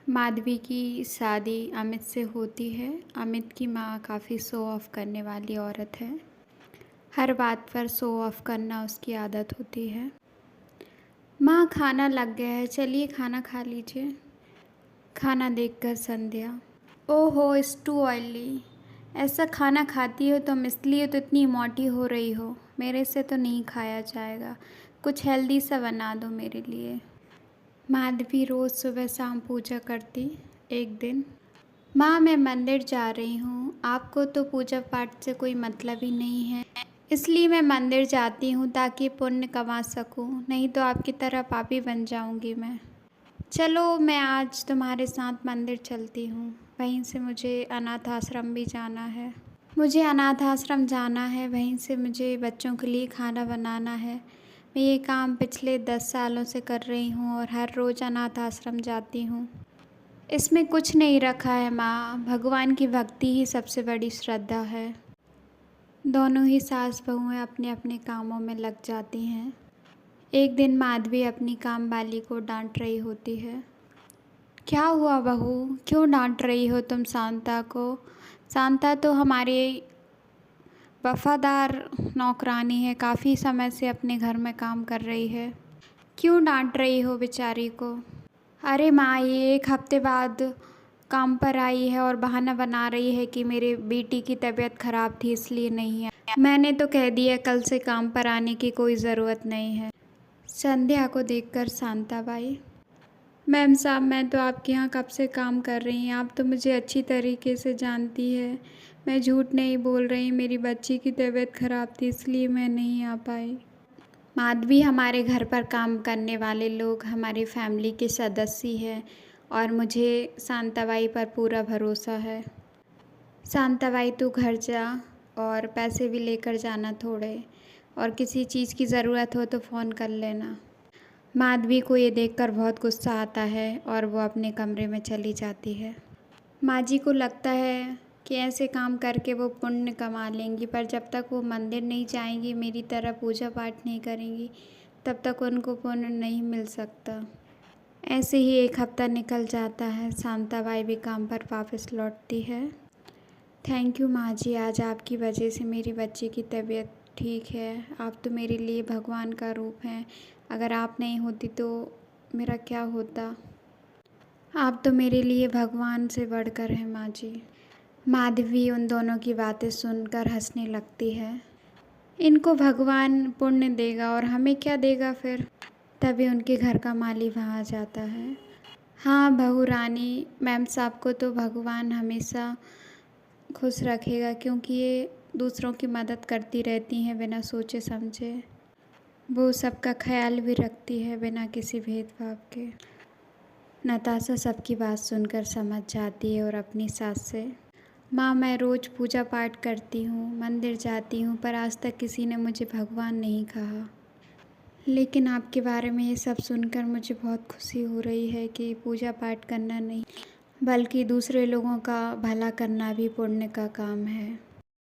माधवी की शादी अमित से होती है। अमित की माँ काफ़ी शो ऑफ़ करने वाली औरत है। हर बात पर शो ऑफ़ करना उसकी आदत होती है। माँ, खाना लग गया है, चलिए खाना खा लीजिए। खाना देखकर संध्या, ओहो इट्स टू ऑयली। ऐसा खाना खाती हो तुम, इसलिए तो इतनी मोटी हो रही हो। मेरे से तो नहीं खाया जाएगा, कुछ हेल्दी सा बना दो मेरे लिए। माधवी रोज़ सुबह शाम पूजा करती। एक दिन, माँ मैं मंदिर जा रही हूँ, आपको तो पूजा पाठ से कोई मतलब ही नहीं है, इसलिए मैं मंदिर जाती हूँ ताकि पुण्य कमा सकूँ, नहीं तो आपकी तरह पापी बन जाऊँगी मैं। चलो मैं आज तुम्हारे साथ मंदिर चलती हूँ, वहीं से मुझे अनाथ आश्रम भी जाना है। मुझे अनाथ आश्रम जाना है, वहीं से मुझे बच्चों के लिए खाना बनाना है। मैं ये काम पिछले 10 सालों से कर रही हूँ और हर रोज़ अनाथ आश्रम जाती हूँ। इसमें कुछ नहीं रखा है माँ, भगवान की भक्ति ही सबसे बड़ी श्रद्धा है। दोनों ही सास बहुएं अपने अपने कामों में लग जाती हैं। एक दिन माधवी अपनी काम वाली को डांट रही होती है। क्या हुआ बहू, क्यों डांट रही हो तुम शांता को? शांता तो हमारी वफ़ादार नौकरानी है, काफ़ी समय से अपने घर में काम कर रही है। क्यों डांट रही हो बेचारी को? अरे माँ, ये 1 हफ्ते बाद काम पर आई है और बहाना बना रही है कि मेरी बेटी की तबीयत ख़राब थी इसलिए नहीं है। मैंने तो कह दिया कल से काम पर आने की कोई ज़रूरत नहीं है। संध्या को देखकर शांताबाई, मैम साहब मैं तो आपके यहाँ कब से काम कर रही हैं, आप तो मुझे अच्छी तरीके से जानती है। मैं झूठ नहीं बोल रही, मेरी बच्ची की तबीयत ख़राब थी इसलिए मैं नहीं आ पाई। माधवी, हमारे घर पर काम करने वाले लोग हमारी फैमिली के सदस्य हैं और मुझे शांताबाई पर पूरा भरोसा है। शांताबाई तू घर जा और पैसे भी लेकर जाना थोड़े, और किसी चीज़ की ज़रूरत हो तो फ़ोन कर लेना। माधवी को ये देखकर बहुत गुस्सा आता है और वो अपने कमरे में चली जाती है। माँ जी को लगता है कि ऐसे काम करके वो पुण्य कमा लेंगी, पर जब तक वो मंदिर नहीं जाएंगी, मेरी तरह पूजा पाठ नहीं करेंगी, तब तक उनको पुण्य नहीं मिल सकता। ऐसे ही 1 हफ्ता निकल जाता है। शांताबाई भी काम पर वापस लौटती है। थैंक यू माँ जी, आज आपकी वजह से मेरी बच्ची की तबीयत ठीक है। आप तो मेरे लिए भगवान का रूप हैं। अगर आप नहीं होती तो मेरा क्या होता? आप तो मेरे लिए भगवान से बढ़कर हैं माँ जी। माधवी उन दोनों की बातें सुनकर हंसने लगती है। इनको भगवान पुण्य देगा और हमें क्या देगा फिर? तभी उनके घर का माली वहाँ आ जाता है। हाँ बहू रानी, मैम साहब को तो भगवान हमेशा खुश रखेगा, क्योंकि ये दूसरों की मदद करती रहती हैं बिना सोचे समझे। वो सबका ख्याल भी रखती है बिना किसी भेदभाव के। नताशा सबकी बात सुनकर समझ जाती है और अपनी सास से, माँ मैं रोज़ पूजा पाठ करती हूँ, मंदिर जाती हूँ, पर आज तक किसी ने मुझे भगवान नहीं कहा। लेकिन आपके बारे में ये सब सुनकर मुझे बहुत खुशी हो रही है कि पूजा पाठ करना नहीं, बल्कि दूसरे लोगों का भला करना भी पुण्य का काम है।